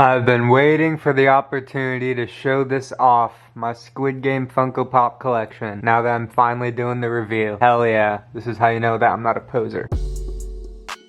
I've been waiting for the opportunity to show this off, my Squid Game Funko Pop collection, now that I'm finally doing the reveal. Hell yeah, this is how you know that I'm not a poser.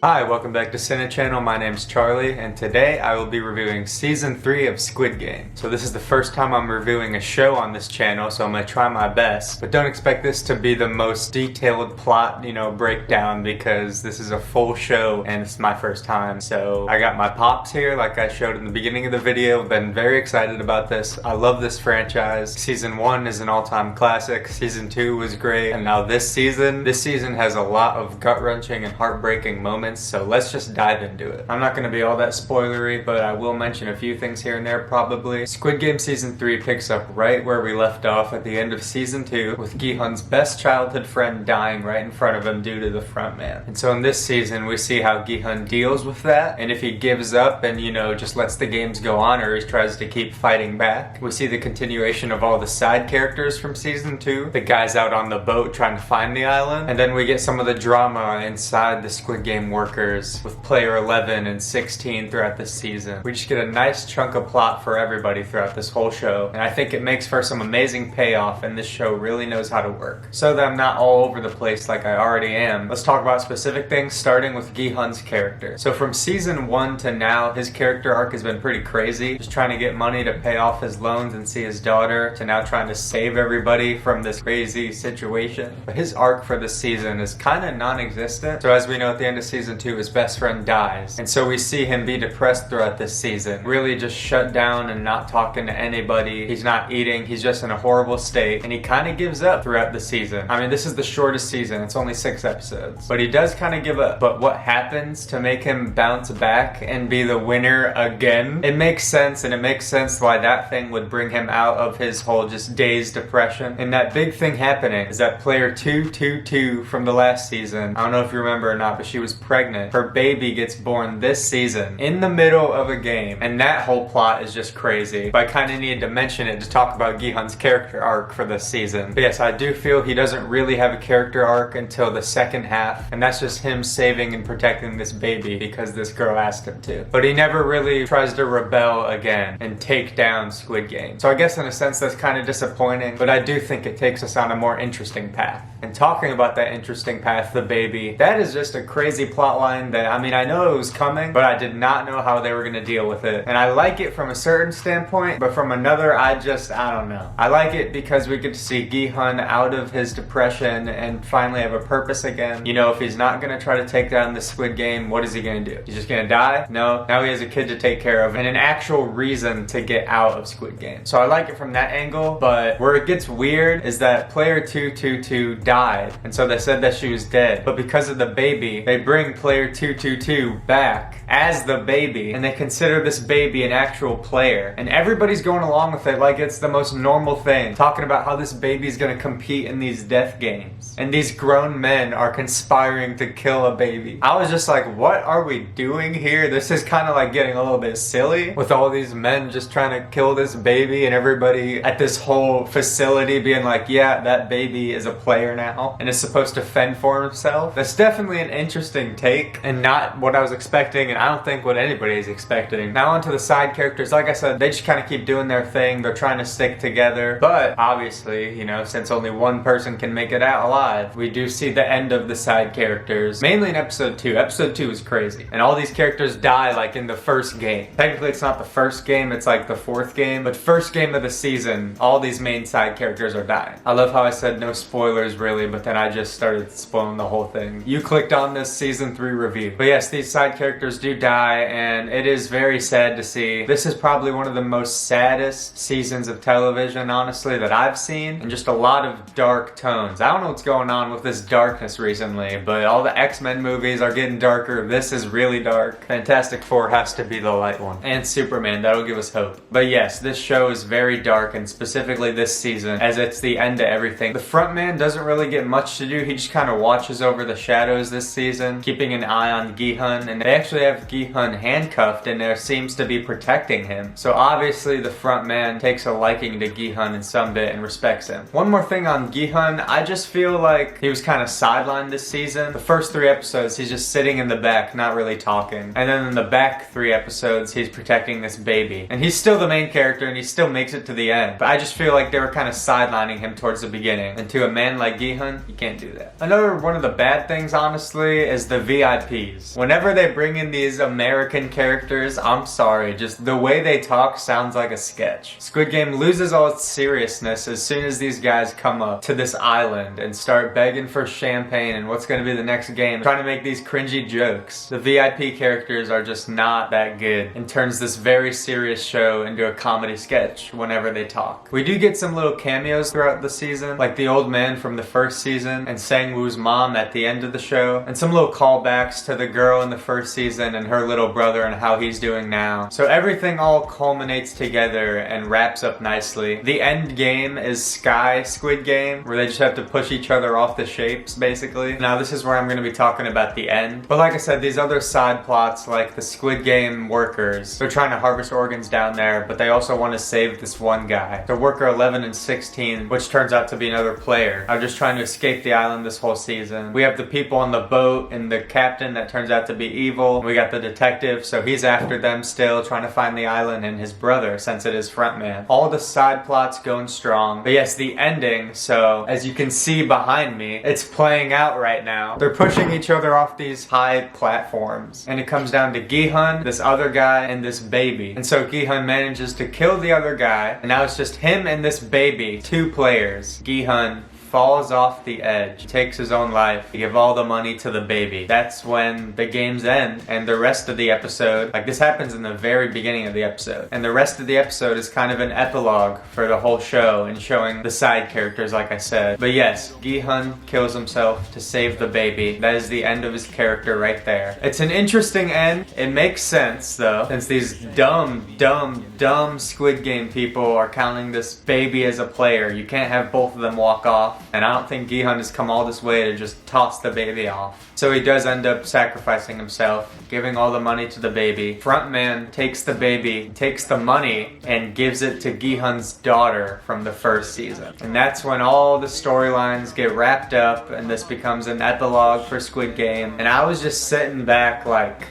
Hi, welcome back to Cine Channel. My name's Charlie, and today I will be reviewing Season 3 of Squid Game. So this is the first time I'm reviewing a show on this channel, so I'm gonna try my best. But don't expect this to be the most detailed plot, breakdown, because this is a full show and it's my first time. So I got my pops here, like I showed in the beginning of the video. Been very excited about this. I love this franchise. Season 1 is an all-time classic. Season 2 was great. And now this season has a lot of gut-wrenching and heartbreaking moments. So let's just dive into it. I'm not going to be all that spoilery, but I will mention a few things here and there probably. Squid Game Season 3 picks up right where we left off at the end of Season 2, with Gi-hun's best childhood friend dying right in front of him due to the front man. And so in this season, we see how Gi-hun deals with that, and if he gives up and, just lets the games go on, or he tries to keep fighting back. We see the continuation of all the side characters from Season 2, the guys out on the boat trying to find the island, and then we get some of the drama inside the Squid Game workers with player 11 and 16 throughout this season. We just get a nice chunk of plot for everybody throughout this whole show, and I think it makes for some amazing payoff, and this show really knows how to work. So that I'm not all over the place like I already am, let's talk about specific things, starting with Gi-hun's character. So from Season 1 to now, his character arc has been pretty crazy. Just trying to get money to pay off his loans and see his daughter, to now trying to save everybody from this crazy situation. But his arc for this season is kind of non-existent. So as we know, at the end of Season 2, his best friend dies. And so we see him be depressed throughout this season. Really just shut down and not talking to anybody. He's not eating. He's just in a horrible state. And he kind of gives up throughout the season. I mean, this is the shortest season. It's only 6 episodes. But he does kind of give up. But what happens to make him bounce back and be the winner again? It makes sense, and it makes sense why that thing would bring him out of his whole just dazed depression. And that big thing happening is that player 222 from the last season, I don't know if you remember or not, but she was pregnant. Her baby gets born this season in the middle of a game, and that whole plot is just crazy. But I kind of needed to mention it to talk about Gi-hun's character arc for this season. But yes, I do feel he doesn't really have a character arc until the second half, and that's just him saving and protecting this baby because this girl asked him to. But he never really tries to rebel again and take down Squid Game. So I guess in a sense that's kind of disappointing, but I do think it takes us on a more interesting path. And talking about that interesting path, the baby, that is just a crazy plot line that, I know it was coming, but I did not know how they were going to deal with it. And I like it from a certain standpoint, but from another, I don't know. I like it because we get to see Gi-hun out of his depression and finally have a purpose again. If he's not going to try to take down the Squid Game, what is he going to do? He's just going to die? No. Now he has a kid to take care of and an actual reason to get out of Squid Game. So I like it from that angle, but where it gets weird is that player 222 died, and so they said that she was dead. But because of the baby, they bring player 222 back as the baby, and they consider this baby an actual player. And everybody's going along with it like it's the most normal thing, talking about how this baby's gonna compete in these death games. And these grown men are conspiring to kill a baby. I was just like, what are we doing here? This is kind of like getting a little bit silly, with all these men just trying to kill this baby, and everybody at this whole facility being like, yeah, that baby is a player now and is supposed to fend for himself. That's definitely an interesting take, and not what I was expecting, and I don't think what anybody's expecting. Now onto the side characters. Like I said, they just kind of keep doing their thing. They're trying to stick together, but obviously, since only one person can make it out alive, we do see the end of the side characters, mainly in episode 2. Episode 2 is crazy, and all these characters die like in the first game. Technically it's not the first game, it's like the 4th game, but first game of the season, all these main side characters are dying. I love how I said no spoilers really, but then I just started spoiling the whole thing. You clicked on this Season 3 review. But yes, these side characters do die, and it is very sad to see. This is probably one of the most saddest seasons of television, honestly, that I've seen, and just a lot of dark tones. I don't know what's going on with this darkness recently, but all the X-Men movies are getting darker. This is really dark. Fantastic Four has to be the light one. And Superman, that'll give us hope. But yes, this show is very dark, and specifically this season, as it's the end to everything. The front man doesn't really get much to do. He just kind of watches over the shadows this season, keeps keeping an eye on Gi-hun, and they actually have Gi-hun handcuffed and there seems to be protecting him. So obviously the front man takes a liking to Gi-hun in some bit and respects him. One more thing on Gi-hun, I just feel like he was kind of sidelined this season. The first 3 episodes, he's just sitting in the back, not really talking. And then in the back 3 episodes, he's protecting this baby. And he's still the main character and he still makes it to the end. But I just feel like they were kind of sidelining him towards the beginning. And to a man like Gi-hun, you can't do that. Another one of the bad things, honestly, is the VIPs. Whenever they bring in these American characters, I'm sorry, just the way they talk sounds like a sketch. Squid Game loses all its seriousness as soon as these guys come up to this island and start begging for champagne and what's gonna be the next game, trying to make these cringy jokes. The VIP characters are just not that good and turns this very serious show into a comedy sketch whenever they talk. We do get some little cameos throughout the season, like the old man from the first season and Sang-woo's mom at the end of the show, and some little callbacks to the girl in the first season and her little brother and how he's doing now. So everything all culminates together and wraps up nicely. The end game is Sky Squid Game, where they just have to push each other off the shapes, basically. Now this is where I'm going to be talking about the end. But like I said, these other side plots, like the Squid Game workers, they're trying to harvest organs down there, but they also want to save this one guy. The worker 11 and 16, which turns out to be another player. I'm just trying to escape the island this whole season. We have the people on the boat and the captain that turns out to be evil. We got the detective, so he's after them still, trying to find the island, and his brother, since it is frontman. All the side plots going strong. But yes, the ending, so as you can see behind me, it's playing out right now. They're pushing each other off these high platforms, and it comes down to Gi-hun, this other guy, and this baby. And so Gi-hun manages to kill the other guy, and now it's just him and this baby, 2 players. Gi-hun falls off the edge, takes his own life to give all the money to the baby. That's when the games end, and the rest of the episode, like this happens in the very beginning of the episode, and the rest of the episode is kind of an epilogue for the whole show and showing the side characters, like I said. But yes, Gi-hun kills himself to save the baby. That is the end of his character right there. It's an interesting end. It makes sense though, since these dumb Squid Game people are counting this baby as a player. You can't have both of them walk off. And I don't think Gi-hun has come all this way to just toss the baby off. So he does end up sacrificing himself, giving all the money to the baby. Frontman takes the baby, takes the money, and gives it to Gi-hun's daughter from the first season. And that's when all the storylines get wrapped up and this becomes an epilogue for Squid Game. And I was just sitting back like,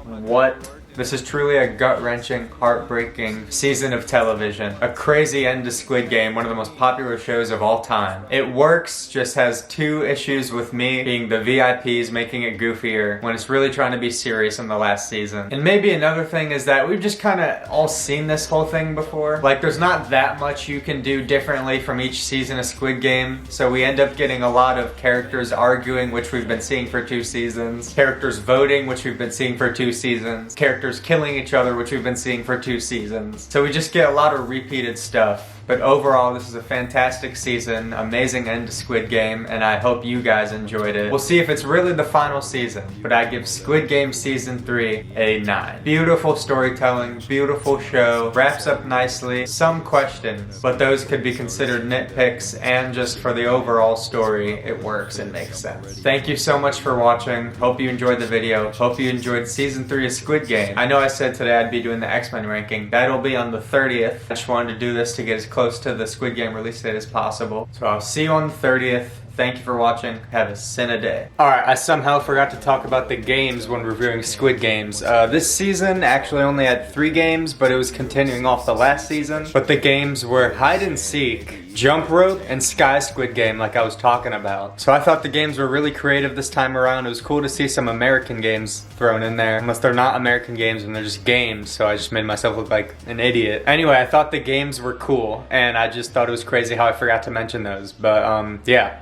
what? This is truly a gut-wrenching, heartbreaking season of television. A crazy end to Squid Game, one of the most popular shows of all time. It works, just has 2 issues with me, being the VIPs making it goofier when it's really trying to be serious in the last season. And maybe another thing is that we've just kind of all seen this whole thing before. Like, there's not that much you can do differently from each season of Squid Game, so we end up getting a lot of characters arguing, which we've been seeing for 2 seasons. Characters voting, which we've been seeing for 2 seasons. Characters killing each other, which we've been seeing for 2 seasons. So we just get a lot of repeated stuff. But overall, this is a fantastic season, amazing end to Squid Game, and I hope you guys enjoyed it. We'll see if it's really the final season, but I give Squid Game Season 3 a 9. Beautiful storytelling, beautiful show, wraps up nicely, some questions, but those could be considered nitpicks, and just for the overall story, it works and makes sense. Thank you so much for watching. Hope you enjoyed the video. Hope you enjoyed Season 3 of Squid Game. I know I said today I'd be doing the X-Men ranking. That'll be on the 30th. I just wanted to do this to get as close to the Squid Game release date as possible. So I'll see you on the 30th. Thank you for watching. Have a sin day. Alright, I somehow forgot to talk about the games when reviewing Squid Games. This season actually only had 3 games, but it was continuing off the last season. But the games were Hide and Seek, Jump Rope, and Sky Squid Game, like I was talking about. So I thought the games were really creative this time around. It was cool to see some American games thrown in there. Unless they're not American games and they're just games, so I just made myself look like an idiot. Anyway, I thought the games were cool, and I just thought it was crazy how I forgot to mention those. But, yeah.